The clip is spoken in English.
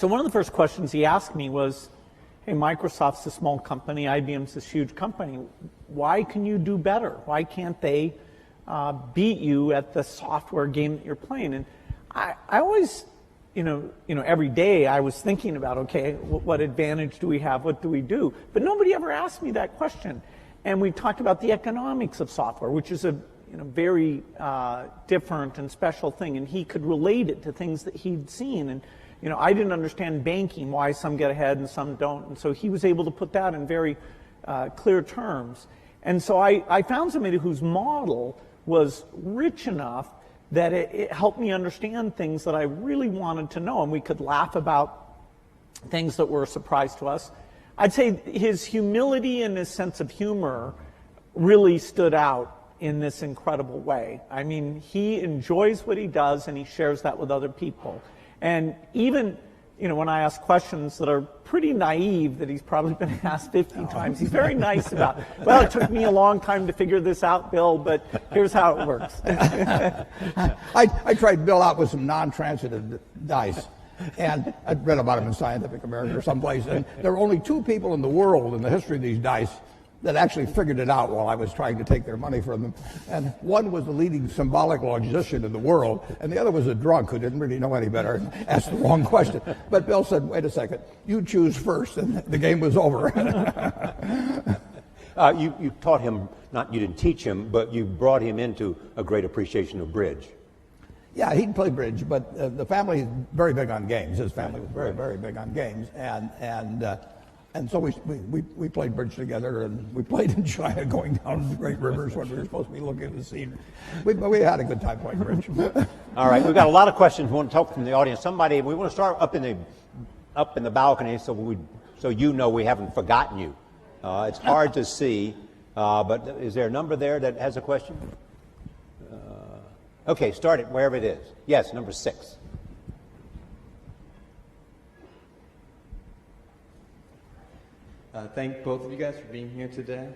So one of the first questions he asked me was, hey, Microsoft's a small company, IBM's this huge company. Why can you do better? Why can't they beat you at the software game that you're playing? And I always, every day I was thinking about, okay, what advantage do we have? What do we do? But nobody ever asked me that question. And we talked about the economics of software, which is a very different and special thing. And he could relate it to things that he'd seen. And I didn't understand banking, why some get ahead and some don't. And so he was able to put that in very clear terms. And so I found somebody whose model was rich enough that it helped me understand things that I really wanted to know. And we could laugh about things that were a surprise to us. I'd say his humility and his sense of humor really stood out in this incredible way. I mean, he enjoys what he does and he shares that with other people. And even, when I ask questions that are pretty naive, that he's probably been asked 50 times, he's very nice about it. Well, it took me a long time to figure this out, Bill, but here's how it works. I tried Bill out with some non-transitive dice. And I'd read about them in Scientific American or someplace. And there were only two people in the world in the history of these dice that actually figured it out while I was trying to take their money from them. And one was the leading symbolic logician in the world, and the other was a drunk who didn't really know any better and asked the wrong question. But Bill said, wait a second, you choose first, and the game was over. You taught him, you didn't teach him, but you brought him into a great appreciation of bridge. Yeah, he'd play bridge, but the family is very big on games. His family was very, very big on games, and so we played bridge together, and we played in China, going down the great rivers when we were supposed to be looking at the scene. We had a good time playing bridge. All right, we've got a lot of questions we want to talk from the audience. We want to start up in the balcony, so we haven't forgotten you. It's hard to see, but is there a number there that has a question? Okay, start it wherever it is. Yes, number 6. Thank both of you guys for being here today.